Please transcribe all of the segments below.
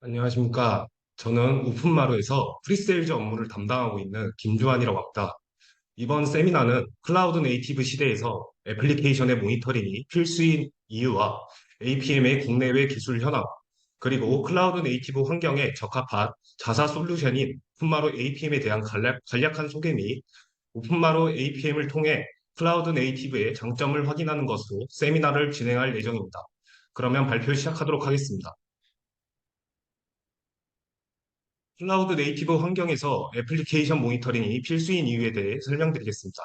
안녕하십니까. 저는 오픈마루에서 프리세일즈 업무를 담당하고 있는 김주환이라고 합니다. 이번 세미나는 클라우드 네이티브 시대에서 애플리케이션의 모니터링이 필수인 이유와 APM의 국내외 기술 현황, 그리고 클라우드 네이티브 환경에 적합한 자사 솔루션인 오픈마루 APM에 대한 간략한 소개 및 오픈마루 APM을 통해 클라우드 네이티브의 장점을 확인하는 것으로 세미나를 진행할 예정입니다. 그러면 발표 시작하도록 하겠습니다. 클라우드 네이티브 환경에서 애플리케이션 모니터링이 필수인 이유에 대해 설명드리겠습니다.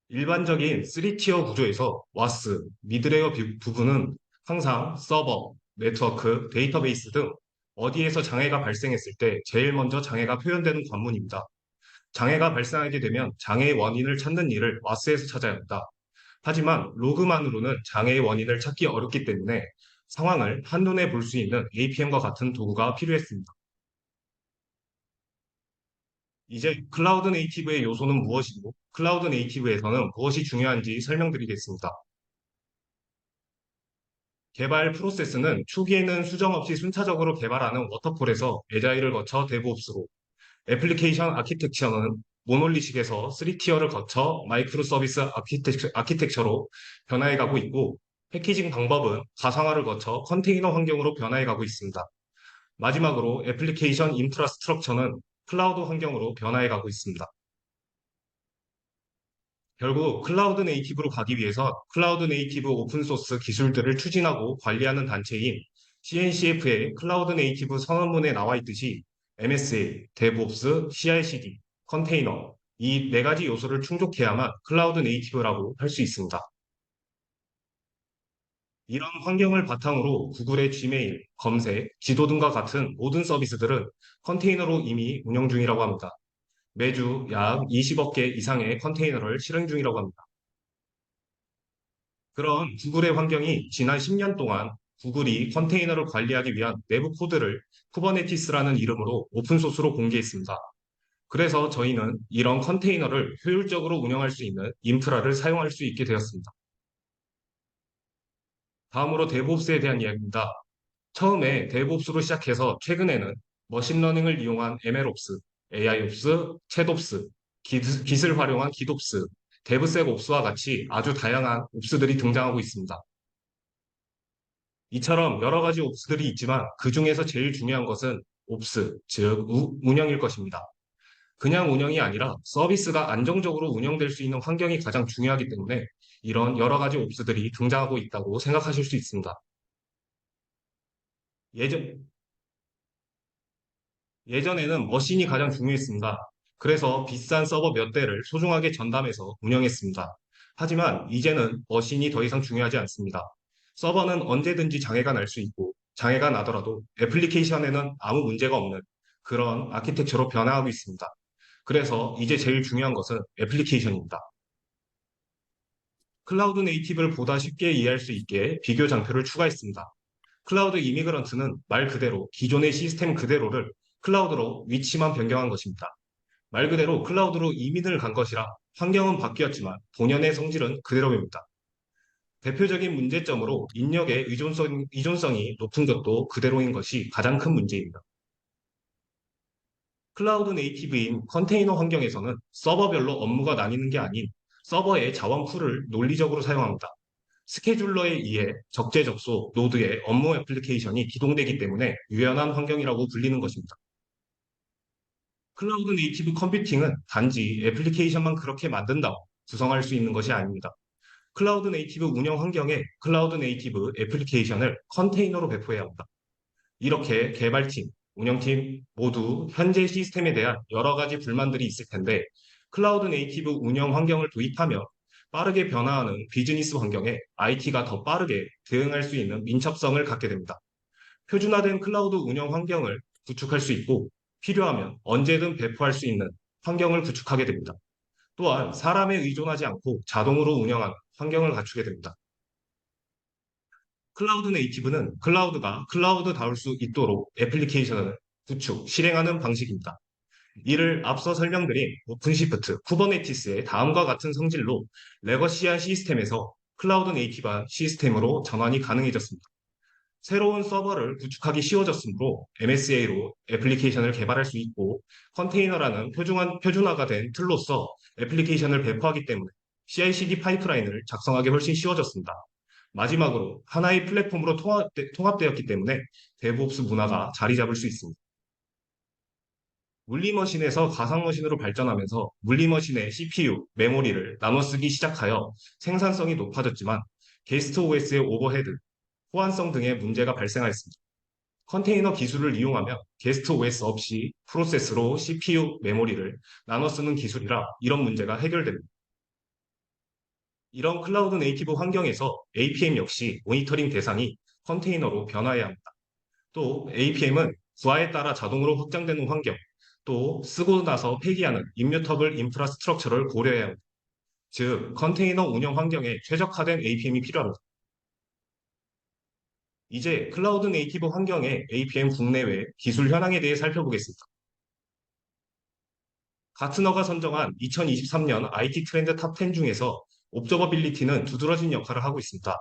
일반적인 3티어 구조에서 WAS, 미드레이어 부분은 항상 서버, 네트워크, 데이터베이스 등 어디에서 장애가 발생했을 때 제일 먼저 장애가 표현되는 관문입니다. 장애가 발생하게 되면 장애의 원인을 찾는 일을 WAS에서 찾아야 합니다. 하지만 로그만으로는 장애의 원인을 찾기 어렵기 때문에 상황을 한눈에 볼 수 있는 APM과 같은 도구가 필요했습니다. 이제 클라우드 네이티브의 요소는 무엇이고 클라우드 네이티브에서는 무엇이 중요한지 설명드리겠습니다. 개발 프로세스는 초기에는 수정 없이 순차적으로 개발하는 워터폴에서 에자일을 거쳐 데브옵스로, 애플리케이션 아키텍처는 모놀리식에서 3티어를 거쳐 마이크로 서비스 아키텍처로 변화해 가고 있고, 패키징 방법은 가상화를 거쳐 컨테이너 환경으로 변화해 가고 있습니다. 마지막으로 애플리케이션 인프라스트럭처는 클라우드 환경으로 변화해 가고 있습니다. 결국 클라우드 네이티브로 가기 위해서 클라우드 네이티브 오픈소스 기술들을 추진하고 관리하는 단체인 CNCF의 클라우드 네이티브 선언문에 나와 있듯이 MSA, DevOps, CI/CD, 컨테이너 이 네 가지 요소를 충족해야만 클라우드 네이티브라고 할 수 있습니다. 이런 환경을 바탕으로 구글의 Gmail, 검색, 지도 등과 같은 모든 서비스들은 컨테이너로 이미 운영 중이라고 합니다. 매주 약 20억 개 이상의 컨테이너를 실행 중이라고 합니다. 그런 구글의 환경이 지난 10년 동안 구글이 컨테이너를 관리하기 위한 내부 코드를 쿠버네티스라는 이름으로 오픈소스로 공개했습니다. 그래서 저희는 이런 컨테이너를 효율적으로 운영할 수 있는 인프라를 사용할 수 있게 되었습니다. 다음으로 데브옵스에 대한 이야기입니다. 처음에 데브옵스로 시작해서 최근에는 머신러닝을 이용한 MLOps, AIOps, 챗옵스, 깃을 활용한 깃옵스, 데브섹옵스와 같이 아주 다양한 옵스들이 등장하고 있습니다. 이처럼 여러 가지 옵스들이 있지만 그 중에서 제일 중요한 것은 옵스, 즉 운영일 것입니다. 그냥 운영이 아니라 서비스가 안정적으로 운영될 수 있는 환경이 가장 중요하기 때문에 이런 여러 가지 옵스들이 등장하고 있다고 생각하실 수 있습니다. 예전, 예전에는 머신이 가장 중요했습니다. 그래서 비싼 서버 몇 대를 소중하게 전담해서 운영했습니다. 하지만 이제는 머신이 더 이상 중요하지 않습니다. 서버는 언제든지 장애가 날 수 있고 장애가 나더라도 애플리케이션에는 아무 문제가 없는 그런 아키텍처로 변화하고 있습니다. 그래서 이제 제일 중요한 것은 애플리케이션입니다. 클라우드 네이티브를 보다 쉽게 이해할 수 있게 비교 장표를 추가했습니다. 클라우드 이미그런트는 말 그대로 기존의 시스템 그대로를 클라우드로 위치만 변경한 것입니다. 말 그대로 클라우드로 이민을 간 것이라 환경은 바뀌었지만 본연의 성질은 그대로입니다. 대표적인 문제점으로 인력의 이존성이 높은 것도 그대로인 것이 가장 큰 문제입니다. 클라우드 네이티브인 컨테이너 환경에서는 서버별로 업무가 나뉘는 게 아닌 서버의 자원 풀을 논리적으로 사용합니다. 스케줄러에 의해 적재적소, 노드의 업무 애플리케이션이 기동되기 때문에 유연한 환경이라고 불리는 것입니다. 클라우드 네이티브 컴퓨팅은 단지 애플리케이션만 그렇게 만든다고 구성할 수 있는 것이 아닙니다. 클라우드 네이티브 운영 환경에 클라우드 네이티브 애플리케이션을 컨테이너로 배포해야 합니다. 이렇게 개발팀, 운영팀 모두 현재 시스템에 대한 여러 가지 불만들이 있을 텐데 클라우드 네이티브 운영 환경을 도입하면 빠르게 변화하는 비즈니스 환경에 IT가 더 빠르게 대응할 수 있는 민첩성을 갖게 됩니다. 표준화된 클라우드 운영 환경을 구축할 수 있고 필요하면 언제든 배포할 수 있는 환경을 구축하게 됩니다. 또한 사람에 의존하지 않고 자동으로 운영하는 환경을 갖추게 됩니다. 클라우드 네이티브는 클라우드가 클라우드다울 수 있도록 애플리케이션을 구축, 실행하는 방식입니다. 이를 앞서 설명드린 오픈시프트, 쿠버네티스의 다음과 같은 성질로 레거시한 시스템에서 클라우드 네이티브한 시스템으로 전환이 가능해졌습니다. 새로운 서버를 구축하기 쉬워졌으므로 MSA로 애플리케이션을 개발할 수 있고 컨테이너라는 표준화가 된 틀로서 애플리케이션을 배포하기 때문에 CI/CD 파이프라인을 작성하기 훨씬 쉬워졌습니다. 마지막으로 하나의 플랫폼으로 통합되었기 때문에 데브옵스 문화가 자리 잡을 수 있습니다. 물리머신에서 가상머신으로 발전하면서 물리머신의 CPU, 메모리를 나눠 쓰기 시작하여 생산성이 높아졌지만 게스트 OS의 오버헤드, 호환성 등의 문제가 발생하였습니다. 컨테이너 기술을 이용하면 게스트 OS 없이 프로세스로 CPU, 메모리를 나눠 쓰는 기술이라 이런 문제가 해결됩니다. 이런 클라우드 네이티브 환경에서 APM 역시 모니터링 대상이 컨테이너로 변화해야 합니다. 또 APM은 부하에 따라 자동으로 확장되는 환경, 또 쓰고 나서 폐기하는 임뮤터블 인프라스트럭처를 고려해야 합니다. 즉, 컨테이너 운영 환경에 최적화된 APM이 필요합니다. 이제 클라우드 네이티브 환경의 APM 국내외 기술 현황에 대해 살펴보겠습니다. 가트너가 선정한 2023년 IT 트렌드 탑 10 중에서 옵저버빌리티는 두드러진 역할을 하고 있습니다.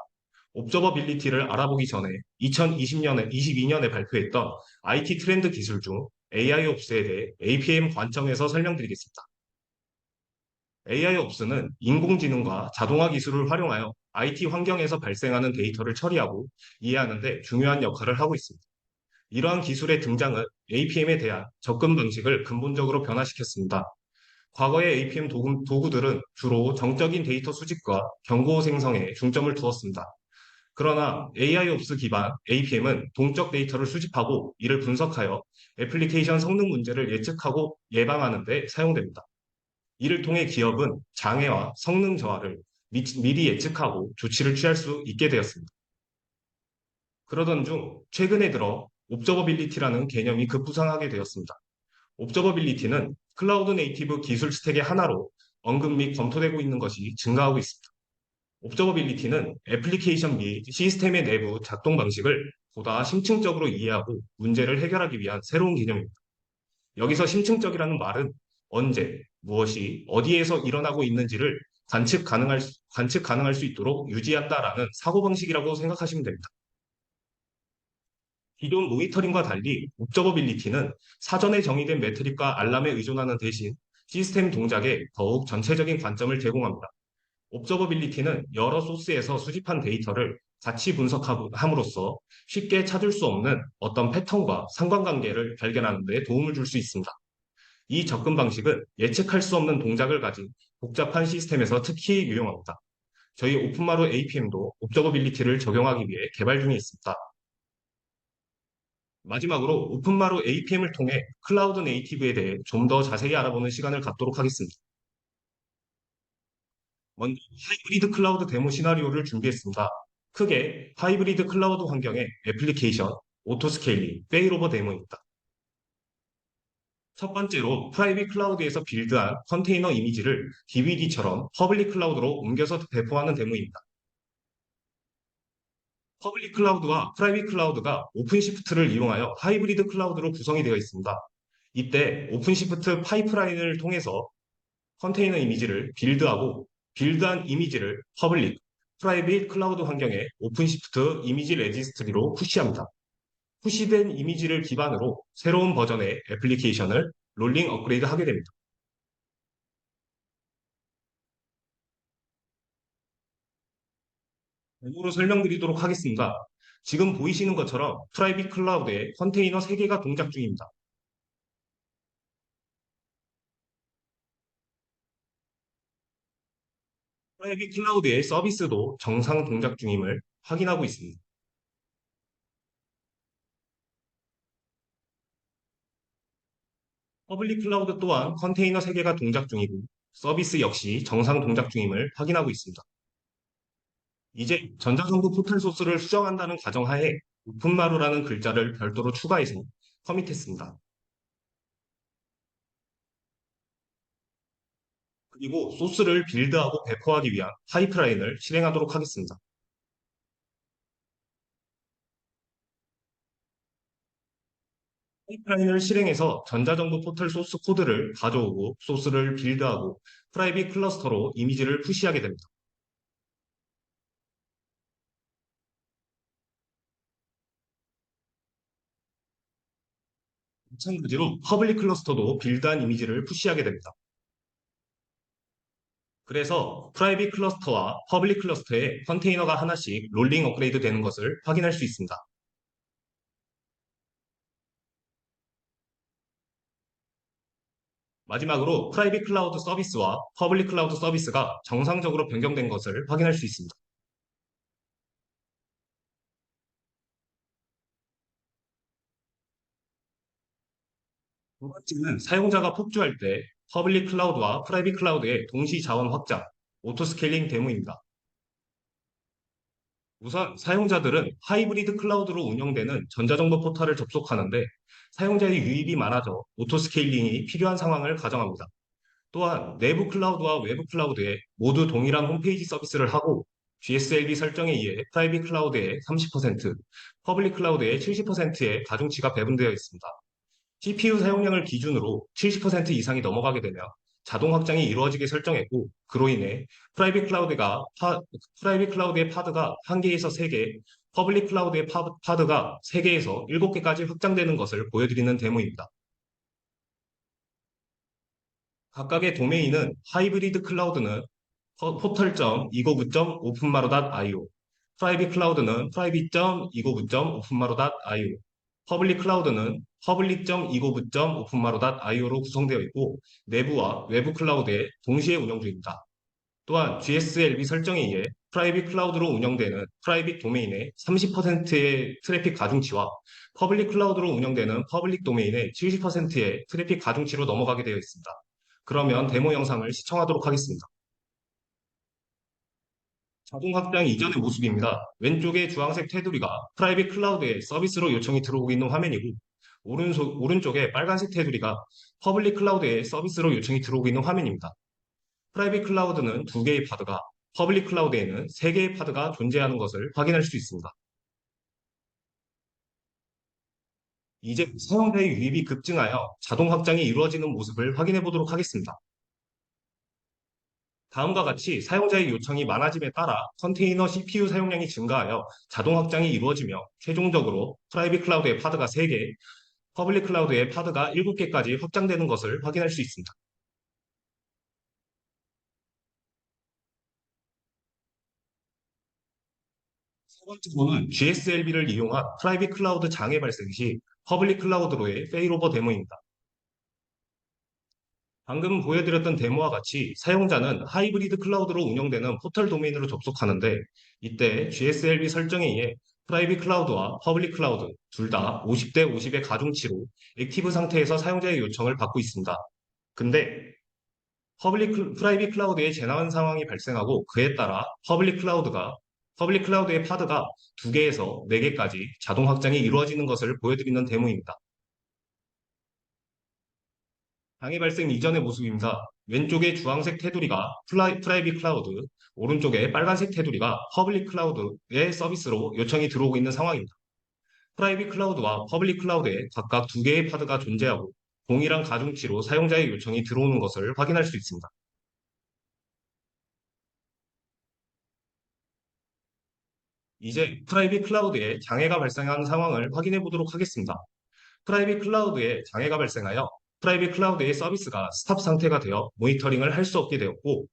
옵저버빌리티를 알아보기 전에 22년에 발표했던 IT 트렌드 기술 중 AI옵스에 대해 APM 관점에서 설명드리겠습니다. AI옵스는 인공지능과 자동화 기술을 활용하여 IT 환경에서 발생하는 데이터를 처리하고 이해하는 데 중요한 역할을 하고 있습니다. 이러한 기술의 등장은 APM에 대한 접근 방식을 근본적으로 변화시켰습니다. 과거의 APM 도구들은 주로 정적인 데이터 수집과 경고 생성에 중점을 두었습니다. 그러나 AI옵스 기반 APM은 동적 데이터를 수집하고 이를 분석하여 애플리케이션 성능 문제를 예측하고 예방하는 데 사용됩니다. 이를 통해 기업은 장애와 성능 저하를 미리 예측하고 조치를 취할 수 있게 되었습니다. 그러던 중 최근에 들어 옵저버빌리티라는 개념이 급부상하게 되었습니다. 옵저버빌리티는 클라우드 네이티브 기술 스택의 하나로 언급 및 검토되고 있는 것이 증가하고 있습니다. 옵저버빌리티는 애플리케이션 및 시스템의 내부 작동 방식을 보다 심층적으로 이해하고 문제를 해결하기 위한 새로운 개념입니다. 여기서 심층적이라는 말은 언제, 무엇이, 어디에서 일어나고 있는지를 관측 가능할 수 있도록 유지한다라는 사고방식이라고 생각하시면 됩니다. 기존 모니터링과 달리 옵저버빌리티는 사전에 정의된 메트릭과 알람에 의존하는 대신 시스템 동작에 더욱 전체적인 관점을 제공합니다. 옵저버빌리티는 여러 소스에서 수집한 데이터를 같이 분석함으로써 쉽게 찾을 수 없는 어떤 패턴과 상관관계를 발견하는 데 도움을 줄 수 있습니다. 이 접근 방식은 예측할 수 없는 동작을 가진 복잡한 시스템에서 특히 유용합니다. 저희 오픈마루 APM도 옵저버빌리티를 적용하기 위해 개발 중에 있습니다. 마지막으로 오픈마루 APM을 통해 클라우드 네이티브에 대해 좀 더 자세히 알아보는 시간을 갖도록 하겠습니다. 먼저 하이브리드 클라우드 데모 시나리오를 준비했습니다. 크게 하이브리드 클라우드 환경의 애플리케이션, 오토스케일링, 페일오버 데모입니다. 첫 번째로 프라이빗 클라우드에서 빌드한 컨테이너 이미지를 DVD처럼 퍼블릭 클라우드로 옮겨서 배포하는 데모입니다. 퍼블릭 클라우드와 프라이빗 클라우드가 오픈시프트를 이용하여 하이브리드 클라우드로 구성이 되어 있습니다. 이때 오픈시프트 파이프라인을 통해서 컨테이너 이미지를 빌드하고 빌드한 이미지를 퍼블릭, 프라이빗 클라우드 환경에 오픈시프트 이미지 레지스트리로 푸시합니다. 푸시된 이미지를 기반으로 새로운 버전의 애플리케이션을 롤링 업그레이드 하게 됩니다. 메모로 설명드리도록 하겠습니다. 지금 보이시는 것처럼 프라이빗 클라우드에 컨테이너 3개가 동작 중입니다. 프라이빗 클라우드의 서비스도 정상 동작 중임을 확인하고 있습니다. 퍼블릭 클라우드 또한 컨테이너 3개가 동작 중이고 서비스 역시 정상 동작 중임을 확인하고 있습니다. 이제 전자정부 포털 소스를 수정한다는 가정하에 오픈마루라는 글자를 별도로 추가해서 커밋했습니다. 그리고 소스를 빌드하고 배포하기 위한 파이프라인을 실행하도록 하겠습니다. 파이프라인을 실행해서 전자정부 포털 소스 코드를 가져오고 소스를 빌드하고 프라이빗 클러스터로 이미지를 푸시하게 됩니다. 마찬가지로 퍼블릭 클러스터도 빌드한 이미지를 푸시하게 됩니다. 그래서 프라이빗 클러스터와 퍼블릭 클러스터에 컨테이너가 하나씩 롤링 업그레이드 되는 것을 확인할 수 있습니다. 마지막으로 프라이빗 클라우드 서비스와 퍼블릭 클라우드 서비스가 정상적으로 변경된 것을 확인할 수 있습니다. 두 번째는 사용자가 폭주할 때 퍼블릭 클라우드와 프라이빗 클라우드의 동시 자원 확장, 오토 스케일링 데모입니다. 우선 사용자들은 하이브리드 클라우드로 운영되는 전자정보 포털을 접속하는데 사용자의 유입이 많아져 오토 스케일링이 필요한 상황을 가정합니다. 또한 내부 클라우드와 외부 클라우드에 모두 동일한 홈페이지 서비스를 하고 GSLB 설정에 의해 프라이빗 클라우드의 30%, 퍼블릭 클라우드의 70%의 가중치가 배분되어 있습니다. CPU 사용량을 기준으로 70% 이상이 넘어가게 되면 자동 확장이 이루어지게 설정했고, 그로 인해 프라이빗 클라우드의 파드가 1개에서 3개, 퍼블릭 클라우드의 파드가 3개에서 7개까지 확장되는 것을 보여드리는 데모입니다. 각각의 도메인은 하이브리드 클라우드는 portal.egovu.openmaro.io, 프라이빗 클라우드는 private.egovu.openmaro.io, 퍼블릭 클라우드는 public.egovu.openmaro.io로 구성되어 있고 내부와 외부 클라우드에 동시에 운영 중입니다. 또한 GSLB 설정에 의해 프라이빗 클라우드로 운영되는 프라이빗 도메인의 30%의 트래픽 가중치와 퍼블릭 클라우드로 운영되는 퍼블릭 도메인의 70%의 트래픽 가중치로 넘어가게 되어 있습니다. 그러면 데모 영상을 시청하도록 하겠습니다. 자동 확장 이전의 모습입니다. 왼쪽의 주황색 테두리가 프라이빗 클라우드에 서비스로 요청이 들어오고 있는 화면이고, 오른쪽에 빨간색 테두리가 퍼블릭 클라우드에 서비스로 요청이 들어오고 있는 화면입니다. 프라이빗 클라우드는 2개의 파드가, 퍼블릭 클라우드에는 3개의 파드가 존재하는 것을 확인할 수 있습니다. 이제 사용자의 유입이 급증하여 자동 확장이 이루어지는 모습을 확인해 보도록 하겠습니다. 다음과 같이 사용자의 요청이 많아짐에 따라 컨테이너 CPU 사용량이 증가하여 자동 확장이 이루어지며 최종적으로 프라이빗 클라우드의 파드가 3개, 퍼블릭 클라우드의 파드가 7개까지 확장되는 것을 확인할 수 있습니다. 세 번째로는 GSLB를 이용한 프라이빗 클라우드 장애 발생 시 퍼블릭 클라우드로의 페일오버 데모입니다. 방금 보여드렸던 데모와 같이 사용자는 하이브리드 클라우드로 운영되는 포털 도메인으로 접속하는데 이때 GSLB 설정에 의해 프라이빗 클라우드와 퍼블릭 클라우드 둘 다 50대 50의 가중치로 액티브 상태에서 사용자의 요청을 받고 있습니다. 근데 프라이빗 클라우드에 재난 상황이 발생하고 그에 따라 퍼블릭 클라우드의 파드가 2개에서 4개까지 자동 확장이 이루어지는 것을 보여드리는 데모입니다. 장애 발생 이전의 모습입니다. 왼쪽에 주황색 테두리가 프라이빗 클라우드, 오른쪽에 빨간색 테두리가 퍼블릭 클라우드의 서비스로 요청이 들어오고 있는 상황입니다. 프라이빗 클라우드와 퍼블릭 클라우드에 각각 2개의 파드가 존재하고 동일한 가중치로 사용자의 요청이 들어오는 것을 확인할 수 있습니다. 이제 프라이빗 클라우드에 장애가 발생한 상황을 확인해 보도록 하겠습니다. 프라이빗 클라우드에 장애가 발생하여 프라이빗 클라우드의 서비스가 스탑 상태가 되어 모니터링을 할 수 없게 되었고,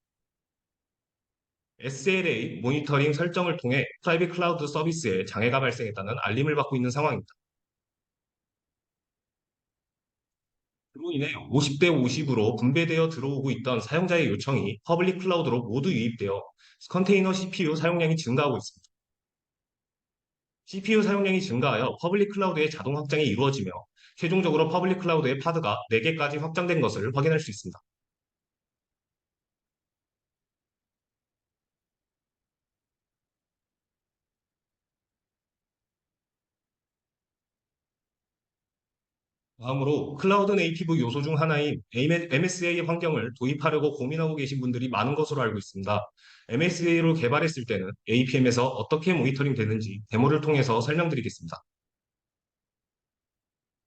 SLA 모니터링 설정을 통해 프라이빗 클라우드 서비스에 장애가 발생했다는 알림을 받고 있는 상황입니다. 그로 인해 50대 50으로 분배되어 들어오고 있던 사용자의 요청이 퍼블릭 클라우드로 모두 유입되어 컨테이너 CPU 사용량이 증가하고 있습니다. CPU 사용량이 증가하여 퍼블릭 클라우드의 자동 확장이 이루어지며 최종적으로 퍼블릭 클라우드의 파드가 4개까지 확장된 것을 확인할 수 있습니다. 다음으로 클라우드 네이티브 요소 중 하나인 MSA 환경을 도입하려고 고민하고 계신 분들이 많은 것으로 알고 있습니다. MSA로 개발했을 때는 APM에서 어떻게 모니터링 되는지 데모를 통해서 설명드리겠습니다.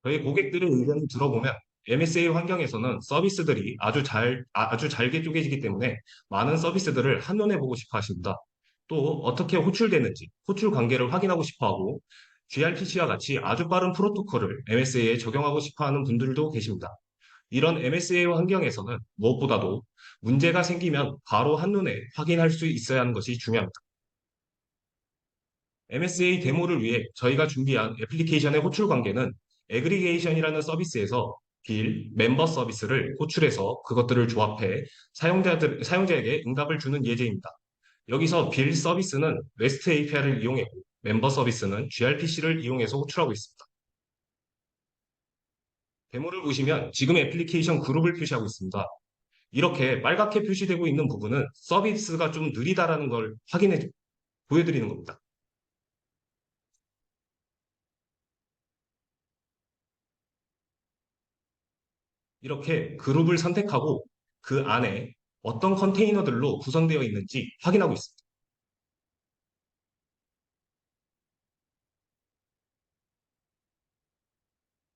저희 고객들의 의견을 들어보면 MSA 환경에서는 서비스들이 아주 잘게 쪼개지기 때문에 많은 서비스들을 한눈에 보고 싶어 하십니다. 또 어떻게 호출되는지, 호출 관계를 확인하고 싶어 하고 gRPC와 같이 아주 빠른 프로토콜을 MSA에 적용하고 싶어 하는 분들도 계십니다. 이런 MSA 환경에서는 무엇보다도 문제가 생기면 바로 한눈에 확인할 수 있어야 하는 것이 중요합니다. MSA 데모를 위해 저희가 준비한 애플리케이션의 호출 관계는 애그리게이션이라는 서비스에서 빌, 멤버 서비스를 호출해서 그것들을 조합해 사용자에게 응답을 주는 예제입니다. 여기서 빌 서비스는 REST API를 이용했고 멤버 서비스는 gRPC를 이용해서 호출하고 있습니다. 데모를 보시면 지금 애플리케이션 그룹을 표시하고 있습니다. 이렇게 빨갛게 표시되고 있는 부분은 서비스가 좀 느리다라는 걸 보여드리는 겁니다. 이렇게 그룹을 선택하고 그 안에 어떤 컨테이너들로 구성되어 있는지 확인하고 있습니다.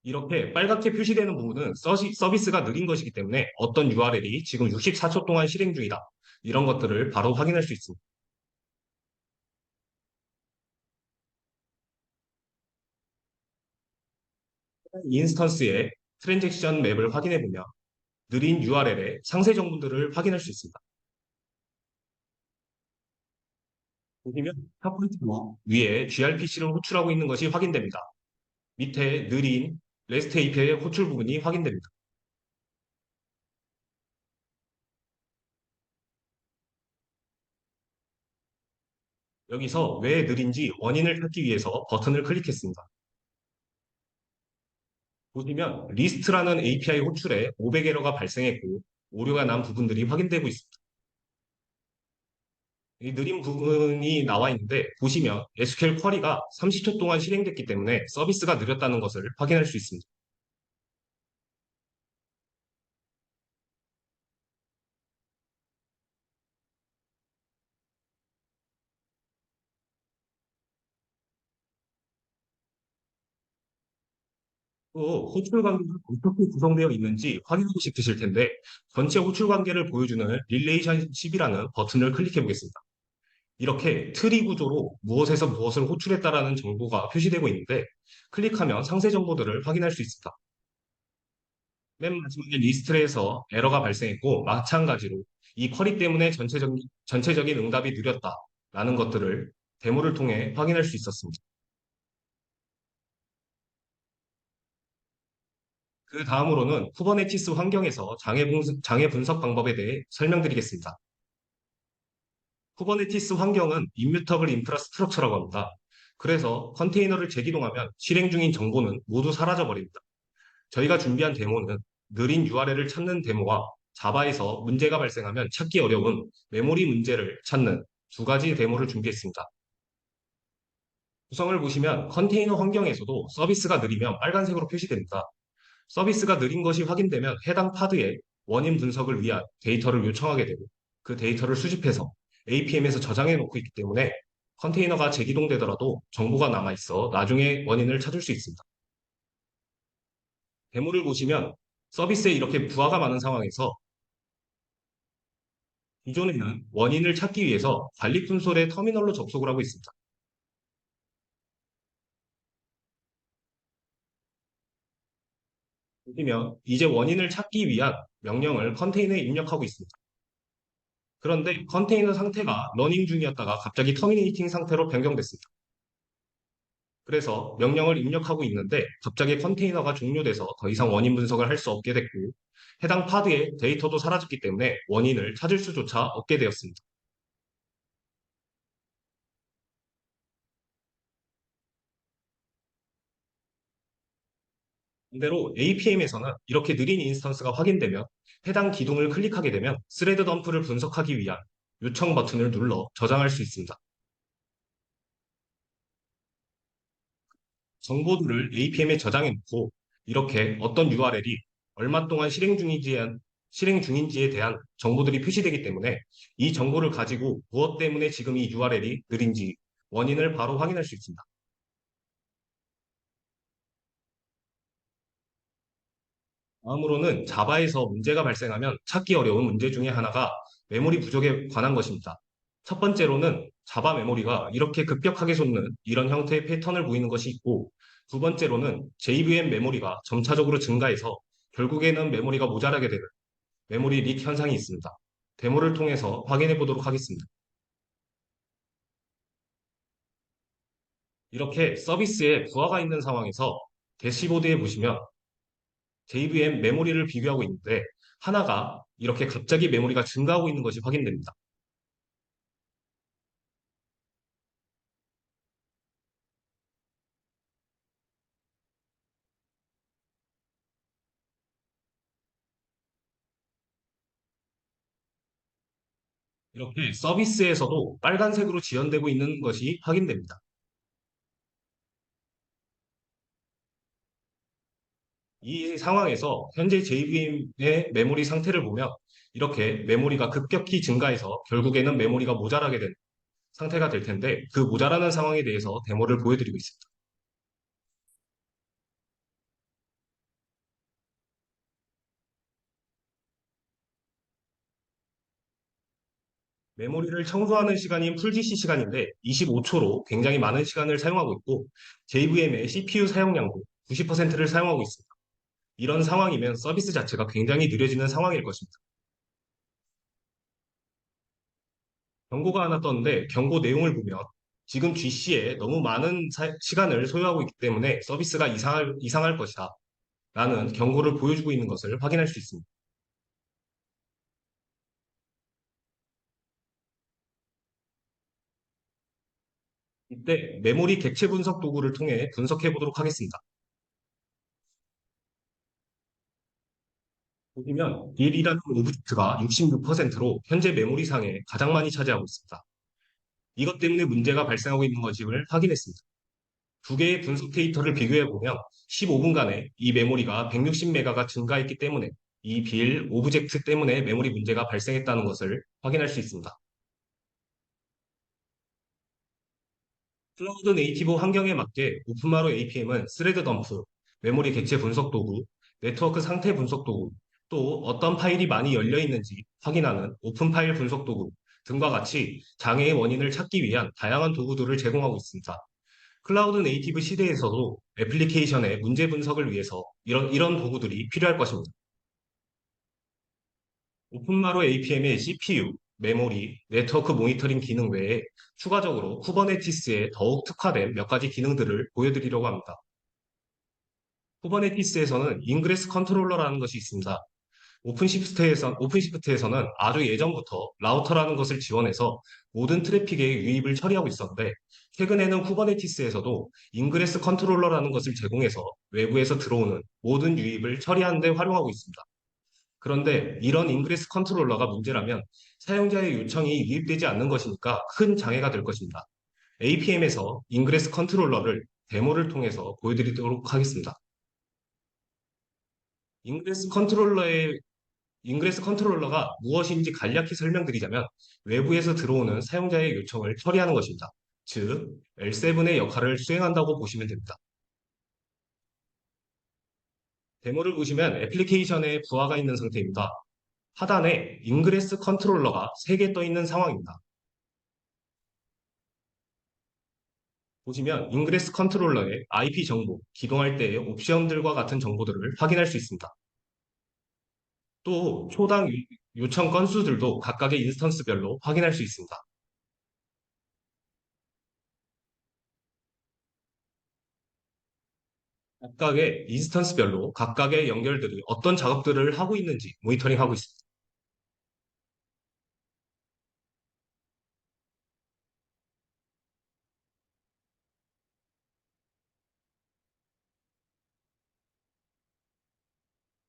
이렇게 빨갛게 표시되는 부분은 서비스가 느린 것이기 때문에 어떤 URL이 지금 64초 동안 실행 중이다. 이런 것들을 바로 확인할 수 있습니다. 인스턴스의 트랜잭션 맵을 확인해 보면 느린 URL의 상세 정보들을 확인할 수 있습니다. 보시면 첫 번째로 위에 gRPC를 호출하고 있는 것이 확인됩니다. 밑에 느린 REST API의 호출 부분이 확인됩니다. 여기서 왜 느린지 원인을 찾기 위해서 버튼을 클릭했습니다. 보시면 리스트라는 API 호출에 500에러가 발생했고 오류가 난 부분들이 확인되고 있습니다. 이 느린 부분이 나와 있는데 보시면 SQL 쿼리가 30초 동안 실행됐기 때문에 서비스가 느렸다는 것을 확인할 수 있습니다. 또 호출 관계가 어떻게 구성되어 있는지 확인하고 싶으실 텐데 전체 호출 관계를 보여주는 릴레이션십이라는 버튼을 클릭해 보겠습니다. 이렇게 트리 구조로 무엇에서 무엇을 호출했다라는 정보가 표시되고 있는데 클릭하면 상세 정보들을 확인할 수 있습니다. 맨 마지막에 리스트에서 에러가 발생했고 마찬가지로 이 쿼리 때문에 전체적인 응답이 느렸다라는 것들을 데모를 통해 확인할 수 있었습니다. 그 다음으로는 쿠버네티스 환경에서 장애 분석 방법에 대해 설명드리겠습니다. 쿠버네티스 환경은 임뮤터블 인프라스트럭처라고 합니다. 그래서 컨테이너를 재기동하면 실행 중인 정보는 모두 사라져 버립니다. 저희가 준비한 데모는 느린 URL을 찾는 데모와 자바에서 문제가 발생하면 찾기 어려운 메모리 문제를 찾는 두 가지 데모를 준비했습니다. 구성을 보시면 컨테이너 환경에서도 서비스가 느리면 빨간색으로 표시됩니다. 서비스가 느린 것이 확인되면 해당 파드에 원인 분석을 위한 데이터를 요청하게 되고 그 데이터를 수집해서 APM에서 저장해 놓고 있기 때문에 컨테이너가 재기동되더라도 정보가 남아있어 나중에 원인을 찾을 수 있습니다. 데모를 보시면 서비스에 이렇게 부하가 많은 상황에서 기존에는 원인을 찾기 위해서 관리 콘솔의 터미널로 접속을 하고 있습니다. 보시면 이제 원인을 찾기 위한 명령을 컨테이너에 입력하고 있습니다. 그런데 컨테이너 상태가 러닝 중이었다가 갑자기 터미네이팅 상태로 변경됐습니다. 그래서 명령을 입력하고 있는데 갑자기 컨테이너가 종료돼서 더 이상 원인 분석을 할 수 없게 됐고 해당 파드의 데이터도 사라졌기 때문에 원인을 찾을 수조차 없게 되었습니다. 반대로 APM에서는 이렇게 느린 인스턴스가 확인되면 해당 기둥을 클릭하게 되면 스레드 덤프를 분석하기 위한 요청 버튼을 눌러 저장할 수 있습니다. 정보들을 APM에 저장해 놓고 이렇게 어떤 URL이 얼마 동안 실행 중인지에 대한 정보들이 표시되기 때문에 이 정보를 가지고 무엇 때문에 지금 이 URL이 느린지 원인을 바로 확인할 수 있습니다. 다음으로는 자바에서 문제가 발생하면 찾기 어려운 문제 중에 하나가 메모리 부족에 관한 것입니다. 첫 번째로는 자바 메모리가 이렇게 급격하게 솟는 이런 형태의 패턴을 보이는 것이 있고, 두 번째로는 JVM 메모리가 점차적으로 증가해서 결국에는 메모리가 모자라게 되는 메모리 릭 현상이 있습니다. 데모를 통해서 확인해 보도록 하겠습니다. 이렇게 서비스에 부하가 있는 상황에서 대시보드에 보시면 JVM 메모리를 비교하고 있는데, 하나가 이렇게 갑자기 메모리가 증가하고 있는 것이 확인됩니다. 이렇게 서비스에서도 빨간색으로 지연되고 있는 것이 확인됩니다. 이 상황에서 현재 JVM의 메모리 상태를 보면 이렇게 메모리가 급격히 증가해서 결국에는 메모리가 모자라게 된 상태가 될 텐데, 그 모자라는 상황에 대해서 데모를 보여드리고 있습니다. 메모리를 청소하는 시간이 풀지시 시간인데 25초로 굉장히 많은 시간을 사용하고 있고, JVM의 CPU 사용량도 90%를 사용하고 있습니다. 이런 상황이면 서비스 자체가 굉장히 느려지는 상황일 것입니다. 경고가 하나 떴는데, 경고 내용을 보면 지금 GC에 너무 많은 시간을 소요하고 있기 때문에 서비스가 이상할 것이다 라는 경고를 보여주고 있는 것을 확인할 수 있습니다. 이때 메모리 객체 분석 도구를 통해 분석해 보도록 하겠습니다. 보시면 딜이라는 오브젝트가 66%로 현재 메모리상에 가장 많이 차지하고 있습니다. 이것 때문에 문제가 발생하고 있는 것임을 확인했습니다. 두 개의 분석 데이터를 비교해 보면 15분간에 이 메모리가 160메가가 증가했기 때문에 이 빌 오브젝트 때문에 메모리 문제가 발생했다는 것을 확인할 수 있습니다. 클라우드 네이티브 환경에 맞게 오픈마루 APM은 스레드 덤프, 메모리 객체 분석 도구, 네트워크 상태 분석 도구, 또 어떤 파일이 많이 열려 있는지 확인하는 오픈 파일 분석 도구 등과 같이 장애의 원인을 찾기 위한 다양한 도구들을 제공하고 있습니다. 클라우드 네이티브 시대에서도 애플리케이션의 문제 분석을 위해서 이런 도구들이 필요할 것입니다. 오픈마루 APM의 CPU, 메모리, 네트워크 모니터링 기능 외에 추가적으로 쿠버네티스에 더욱 특화된 몇 가지 기능들을 보여드리려고 합니다. 쿠버네티스에서는 인그레스 컨트롤러라는 것이 있습니다. 오픈시프트에서는 아주 예전부터 라우터라는 것을 지원해서 모든 트래픽의 유입을 처리하고 있었는데, 최근에는 쿠버네티스에서도 인그레스 컨트롤러라는 것을 제공해서 외부에서 들어오는 모든 유입을 처리하는 데 활용하고 있습니다. 그런데 이런 인그레스 컨트롤러가 문제라면 사용자의 요청이 유입되지 않는 것이니까 큰 장애가 될 것입니다. APM에서 인그레스 컨트롤러를 데모를 통해서 보여드리도록 하겠습니다. 인그레스 컨트롤러의 인그레스 컨트롤러가 무엇인지 간략히 설명드리자면, 외부에서 들어오는 사용자의 요청을 처리하는 것입니다. 즉, L7의 역할을 수행한다고 보시면 됩니다. 데모를 보시면 애플리케이션에 부하가 있는 상태입니다. 하단에 인그레스 컨트롤러가 3개 떠 있는 상황입니다. 보시면 인그레스 컨트롤러의 IP 정보, 기동할 때의 옵션들과 같은 정보들을 확인할 수 있습니다. 또 초당 요청 건수들도 각각의 인스턴스별로 확인할 수 있습니다. 각각의 인스턴스별로 각각의 연결들이 어떤 작업들을 하고 있는지 모니터링하고 있습니다.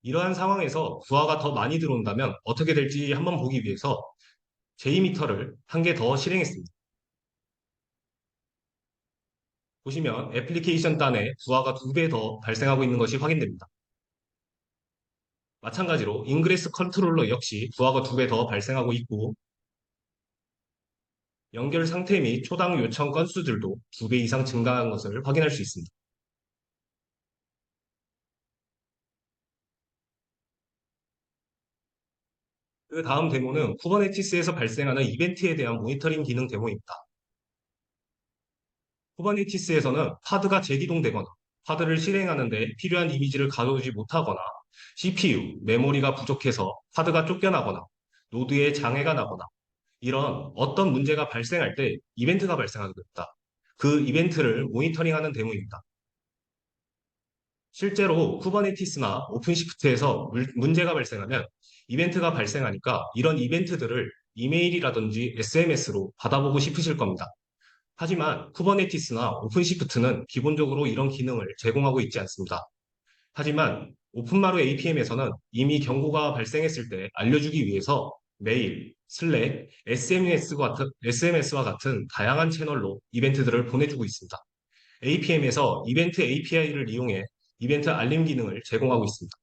이러한 상황에서 부하가 더 많이 들어온다면 어떻게 될지 한번 보기 위해서 J미터를 한 개 더 실행했습니다. 보시면 애플리케이션 단에 부하가 2배 더 발생하고 있는 것이 확인됩니다. 마찬가지로 인그레스 컨트롤러 역시 부하가 2배 더 발생하고 있고, 연결 상태 및 초당 요청 건수들도 2배 이상 증가한 것을 확인할 수 있습니다. 그 다음 데모는 쿠버네티스에서 발생하는 이벤트에 대한 모니터링 기능 데모입니다. 쿠버네티스에서는 파드가 재기동되거나 파드를 실행하는데 필요한 이미지를 가져오지 못하거나 CPU, 메모리가 부족해서 파드가 쫓겨나거나 노드에 장애가 나거나 이런 어떤 문제가 발생할 때 이벤트가 발생하게 됩니다. 그 이벤트를 모니터링하는 데모입니다. 실제로 쿠버네티스나 오픈시프트에서 문제가 발생하면 이벤트가 발생하니까 이런 이벤트들을 이메일이라든지 SMS로 받아보고 싶으실 겁니다. 하지만 쿠버네티스나 오픈시프트는 기본적으로 이런 기능을 제공하고 있지 않습니다. 하지만 오픈마루 APM에서는 이미 경고가 발생했을 때 알려주기 위해서 메일, 슬랙, SMS와 같은 다양한 채널로 이벤트들을 보내주고 있습니다. APM에서 이벤트 API를 이용해 이벤트 알림 기능을 제공하고 있습니다.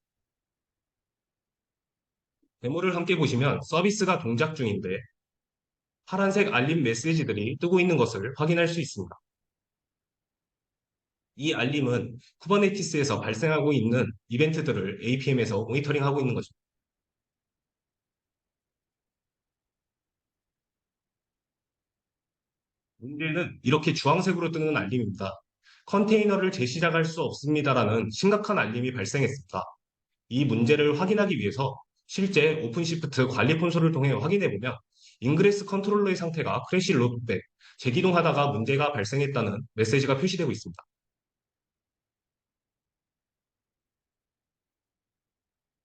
데모를 함께 보시면 서비스가 동작 중인데 파란색 알림 메시지들이 뜨고 있는 것을 확인할 수 있습니다. 이 알림은 쿠버네티스에서 발생하고 있는 이벤트들을 APM에서 모니터링하고 있는 것입니다. 문제는 이렇게 주황색으로 뜨는 알림입니다. 컨테이너를 재시작할 수 없습니다라는 심각한 알림이 발생했습니다. 이 문제를 확인하기 위해서 실제 오픈시프트 관리 콘솔을 통해 확인해 보면 인그레스 컨트롤러의 상태가 크래시 로드백, 재기동하다가 문제가 발생했다는 메시지가 표시되고 있습니다.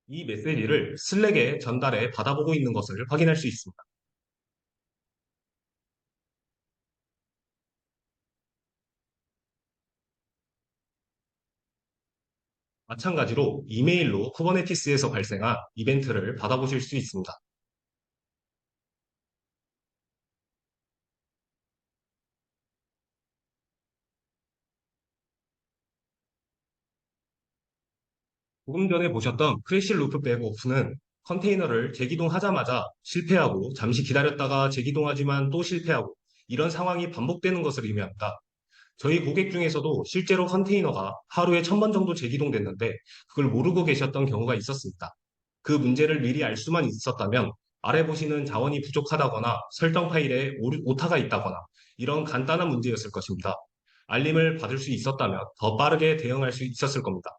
이 메시지를 슬랙에 전달해 받아보고 있는 것을 확인할 수 있습니다. 마찬가지로 이메일로 쿠버네티스에서 발생한 이벤트를 받아보실 수 있습니다. 조금 전에 보셨던 크래시 루프백 오프는 컨테이너를 재기동하자마자 실패하고 잠시 기다렸다가 재기동하지만 또 실패하고 이런 상황이 반복되는 것을 의미합니다. 저희 고객 중에서도 실제로 컨테이너가 하루에 1000번 정도 재기동됐는데 그걸 모르고 계셨던 경우가 있었습니다. 그 문제를 미리 알 수만 있었다면 아래 보시는 자원이 부족하다거나 설정 파일에 오타가 있다거나 이런 간단한 문제였을 것입니다. 알림을 받을 수 있었다면 더 빠르게 대응할 수 있었을 겁니다.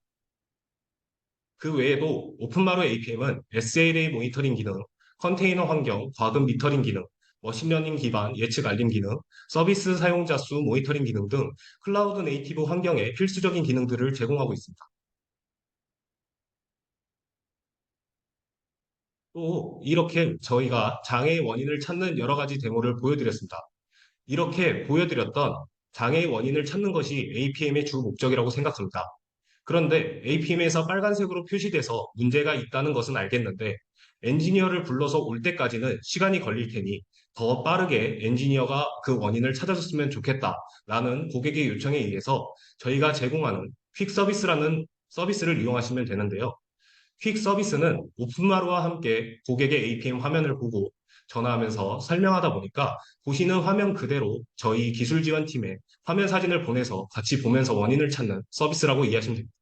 그 외에도 오픈마루 APM은 SLA 모니터링 기능, 컨테이너 환경 과금 미터링 기능, 머신러닝 기반 예측 알림 기능, 서비스 사용자 수 모니터링 기능 등 클라우드 네이티브 환경에 필수적인 기능들을 제공하고 있습니다. 또 이렇게 저희가 장애의 원인을 찾는 여러 가지 데모를 보여드렸습니다. 이렇게 보여드렸던 장애의 원인을 찾는 것이 APM의 주 목적이라고 생각합니다. 그런데 APM에서 빨간색으로 표시돼서 문제가 있다는 것은 알겠는데 엔지니어를 불러서 올 때까지는 시간이 걸릴 테니 더 빠르게 엔지니어가 그 원인을 찾아줬으면 좋겠다라는 고객의 요청에 의해서 저희가 제공하는 퀵 서비스라는 서비스를 이용하시면 되는데요. 퀵 서비스는 오픈마루와 함께 고객의 APM 화면을 보고 전화하면서 설명하다 보니까 보시는 화면 그대로 저희 기술 지원팀에 화면 사진을 보내서 같이 보면서 원인을 찾는 서비스라고 이해하시면 됩니다.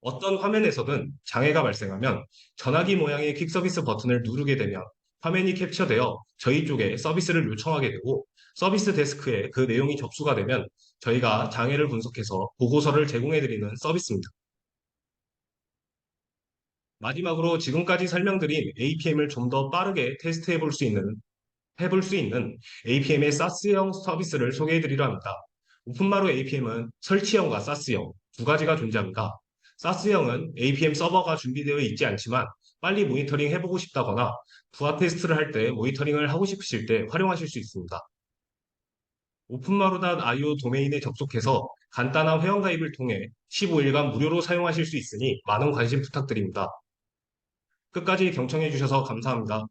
어떤 화면에서든 장애가 발생하면 전화기 모양의 퀵 서비스 버튼을 누르게 되면 화면이 캡처되어 저희 쪽에 서비스를 요청하게 되고 서비스 데스크에 그 내용이 접수가 되면 저희가 장애를 분석해서 보고서를 제공해 드리는 서비스입니다. 마지막으로 지금까지 설명드린 APM을 좀 더 빠르게 테스트해 해볼 수 있는 APM의 SaaS형 서비스를 소개해 드리려 합니다. 오픈마루 APM은 설치형과 SaaS형 두 가지가 존재합니다. SaaS형은 APM 서버가 준비되어 있지 않지만 빨리 모니터링 해보고 싶다거나 부하 테스트를 할 때 모니터링을 하고 싶으실 때 활용하실 수 있습니다. openmaru.io 도메인에 접속해서 간단한 회원가입을 통해 15일간 무료로 사용하실 수 있으니 많은 관심 부탁드립니다. 끝까지 경청해 주셔서 감사합니다.